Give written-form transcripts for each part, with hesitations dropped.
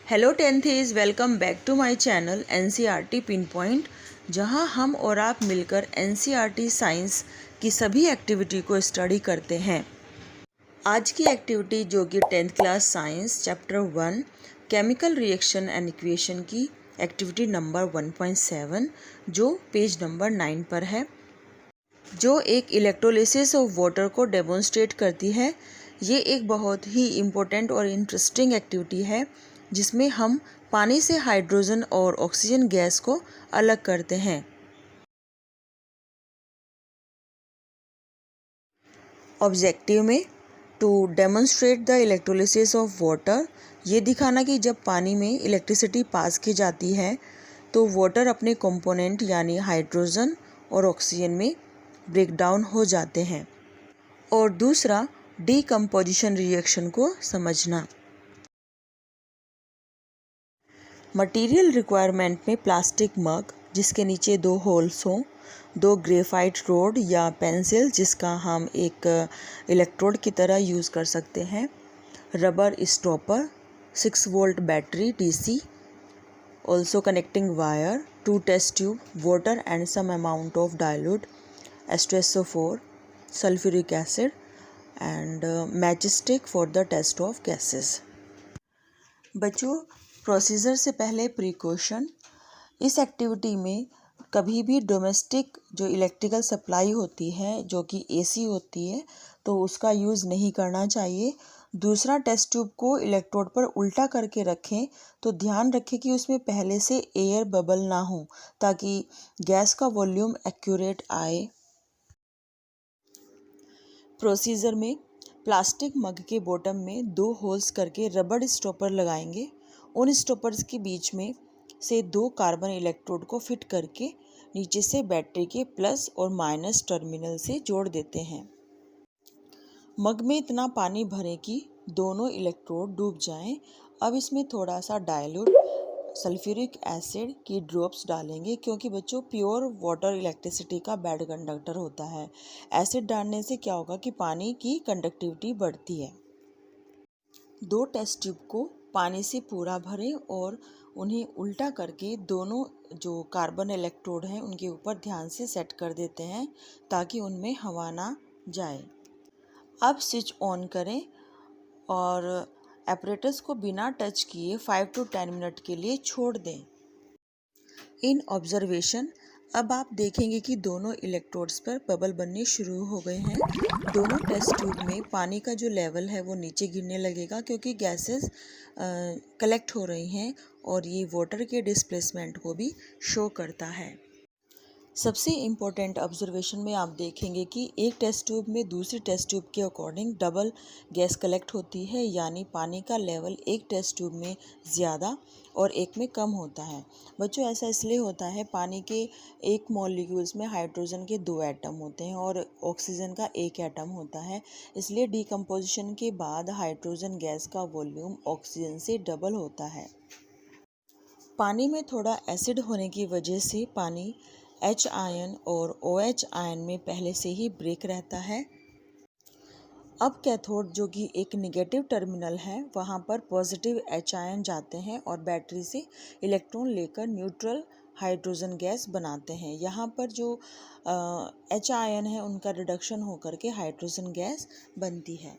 Hello tenthies, welcome back to my channel NCERT pin point, जहां हम और आप मिलकर एनसीईआरटी साइंस की सभी एक्टिविटी को स्टडी करते हैं। आज की एक्टिविटी जो कि 10th class science chapter 1 chemical reaction and equation की एक्टिविटी नंबर 1.7 जो पेज नंबर 9 पर है, जो एक इलेक्ट्रोलिसिस ऑफ वाटर को डेमोन्स्ट्रेट करती है। ये एक बहुत ही इम्पोर्टेंट और इंटरेस्टिंग एक्टिविटी है जिसमें हम पानी से हाइड्रोजन और ऑक्सीजन गैस को अलग करते हैं। ऑब्जेक्टिव में to demonstrate the electrolysis of water, ये दिखाना कि जब पानी में इलेक्ट्रिसिटी पास की जाती है तो वाटर अपने कंपोनेंट यानी हाइड्रोजन और ऑक्सीजन में ब्रेक डाउन हो जाते हैं। और दूसरा डीकम्पोजिशन रिएक्शन को समझना। मटेरियल रिक्वायरमेंट में प्लास्टिक मग जिसके नीचे 2 होल्स हों, 2 ग्रेफाइट रोड या पेंसिल जिसका हम एक इलेक्ट्रोड की तरह यूज़ कर सकते हैं, rubber stopper, 6 volt battery DC, also connecting wire, 2 test tube, water and some amount of dilute H2SO4, sulphuric acid and match stick for the test of gases. बच्चों, प्रोसीजर से पहले प्रिकॉशन। इस activity में कभी भी डोमेस्टिक जो electrical supply होती है जो कि एसी होती है तो उसका यूज़ नहीं करना चाहिए। दूसरा, टेस्ट ट्यूब को इलेक्ट्रोड पर उल्टा करके रखें तो ध्यान रखें कि उसमें पहले से एयर बबल ना हो ताकि गैस का वॉल्यूम एक्यूरेट आए। प्रोसीजर में प्लास्टिक मग के बॉटम में 2 होल्स करके रबर स्टॉपर लगाएंगे। उन स्टॉपर्स के बीच में से 2 कार्बन इलेक्ट्रोड को फिट करके नीचे से बैटरी के प्लस और माइनस टर्मिनल से जोड़ देते हैं। मग में इतना पानी भरें कि दोनों इलेक्ट्रोड डूब जाएं। अब इसमें थोड़ा सा डाइल्यूट सल्फ्यूरिक एसिड की ड्रॉप्स डालेंगे क्योंकि बच्चों प्योर वाटर इलेक्ट्रिसिटी का बैड कंडक्टर होता है। एसिड डालने से क्या होगा कि पानी की कंडक्टिविटी बढ़ती है। 2 टेस्ट ट्यूब को पानी से पूरा भरें और उन्हें उल्टा करके दोनों जो कार्बन इलेक्ट्रोड हैं उनके ऊपर ध्यान से सेट कर देते हैं ताकि उनमें हवा ना जाए। अब स्विच ऑन करें और एपरेटस को बिना टच किए 5 to 10 मिनट के लिए छोड़ दें। इन ऑब्जर्वेशन, अब आप देखेंगे कि दोनों इलेक्ट्रोड्स पर बबल बनने शुरू हो गए हैं। दोनों टेस्ट ट्यूब में पानी का जो लेवल है वो नीचे गिरने लगेगा क्योंकि गैसेस कलेक्ट हो रही हैं और ये वाटर के डिस्प्लेसमेंट को भी शो करता है। सबसे इम्पोर्टेंट ऑब्जर्वेशन में आप देखेंगे कि एक टेस्ट ट्यूब में दूसरी टेस्ट ट्यूब के अकॉर्डिंग डबल गैस कलेक्ट होती है, यानी पानी का लेवल एक टेस्ट ट्यूब में ज़्यादा और एक में कम होता है। बच्चों, ऐसा इसलिए होता है, पानी के एक मॉलिक्यूल्स में हाइड्रोजन के 2 एटम होते हैं और ऑक्सीजन का 1 एटम होता है। इसलिए डीकम्पोजिशन के बाद हाइड्रोजन गैस का वॉल्यूम ऑक्सीजन से डबल होता है। पानी में थोड़ा एसिड होने की वजह से पानी H आयन और OH आयन में पहले से ही ब्रेक रहता है। अब कैथोड जो कि एक निगेटिव टर्मिनल है वहाँ पर पॉजिटिव H आयन जाते हैं और बैटरी से इलेक्ट्रॉन लेकर न्यूट्रल हाइड्रोजन गैस बनाते हैं। यहाँ पर जो H आयन है उनका रिडक्शन होकर के हाइड्रोजन गैस बनती है।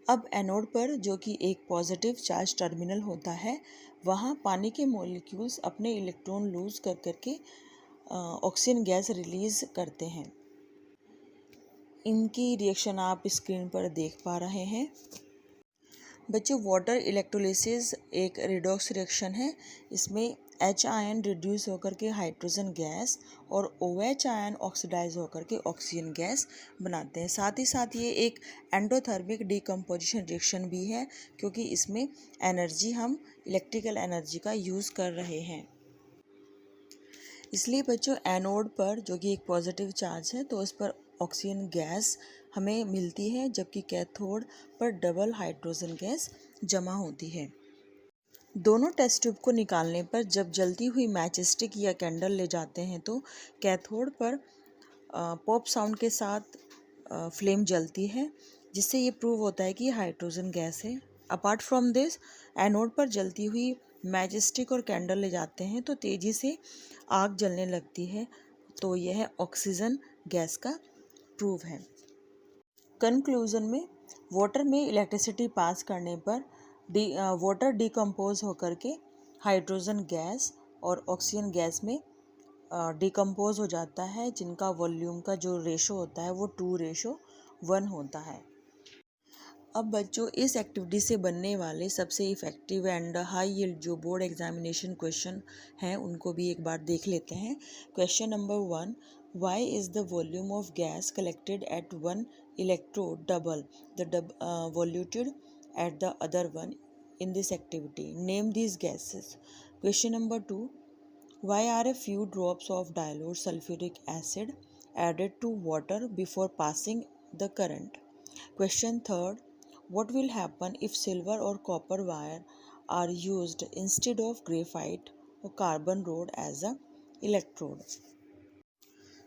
अब एनोड पर जो कि एक पॉजिटिव चार्ज टर्मिनल होता है वहाँ पानी के मॉलिक्यूल्स अपने इलेक्ट्रॉन लूज कर करके ऑक्सीजन गैस रिलीज़ करते हैं। इनकी रिएक्शन आप स्क्रीन पर देख पा रहे हैं। बच्चों, वाटर इलेक्ट्रोलिसिस एक रिडॉक्स रिएक्शन है। इसमें H आयन रिड्यूस होकर के हाइड्रोजन गैस और OH आयन ऑक्सीडाइज होकर के ऑक्सीजन गैस बनाते हैं। साथ ही साथ ये एक एंडोथर्मिक डीकम्पोजिशन रिएक्शन भी है क्योंकि इसमें एनर्जी हम इलेक्ट्रिकल एनर्जी का यूज़ कर रहे हैं। इसलिए बच्चों, एनोड पर जो कि एक पॉजिटिव चार्ज है तो उस पर ऑक्सीजन गैस हमें मिलती है, जबकि कैथोड पर डबल हाइड्रोजन गैस जमा होती है। दोनों टेस्ट ट्यूब को निकालने पर जब जलती हुई मैच स्टिक या कैंडल ले जाते हैं तो कैथोड पर पॉप साउंड के साथ फ्लेम जलती है, जिससे ये प्रूव होता है कि हाइड्रोजन गैस है अपार्ट फ्रॉम दिस, एनोड पर जलती हुई मैचस्टिक और कैंडल ले जाते हैं तो तेज़ी से आग जलने लगती है, तो यह ऑक्सीजन गैस का प्रूफ है। कंक्लूजन में, वाटर में इलेक्ट्रिसिटी पास करने पर वाटर डिकम्पोज होकर के हाइड्रोजन गैस और ऑक्सीजन गैस में डिकम्पोज हो जाता है, जिनका वॉल्यूम का जो रेशो होता है वो 2:1 होता है। अब बच्चों, इस एक्टिविटी से बनने वाले सबसे इफ़ेक्टिव एंड हाई यील्ड जो बोर्ड एग्जामिनेशन क्वेश्चन हैं उनको भी एक बार देख लेते हैं। Question number 1, why is the volume of gas collected at one electrode double the volume at the other one in this activity? Name these gases. Question number 2, why are a few drops of dilute sulfuric acid added to water before passing the current? Question 3, what will happen if silver or copper wire are used instead of graphite or carbon rod as a electrode?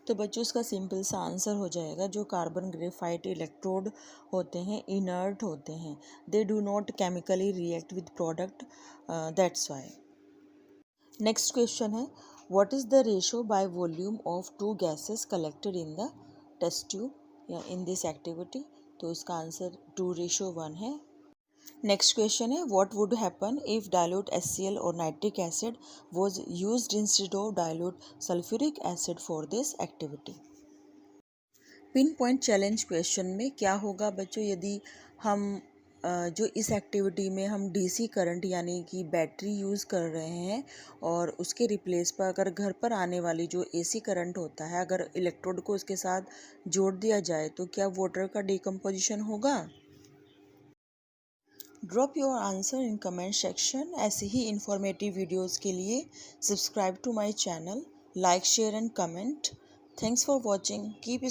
तो बच्चों, इसका simple सा answer हो जाएगा, जो carbon graphite electrode होते हैं inert होते हैं, they do not chemically react with product, that's why. Next question है, what is the ratio by volume of two gases collected in the test tube या इन दिस एक्टिविटी? तो इसका answer 2:1 है। Next question है, what would happen if dilute HCl और nitric acid was used instead of dilute sulphuric acid for this activity? Pin point challenge question में क्या होगा बच्चों, यदि हम जो इस एक्टिविटी में हम DC करंट यानी कि बैटरी यूज़ कर रहे हैं और उसके रिप्लेस पर अगर घर पर आने वाली जो AC करंट होता है, अगर इलेक्ट्रोड को उसके साथ जोड़ दिया जाए तो क्या वाटर का डिकम्पोजिशन होगा? Drop your answer in comment section. ऐसे ही इंफॉर्मेटिव वीडियोस के लिए subscribe to my channel, like share and comment. Thanks for watching, keep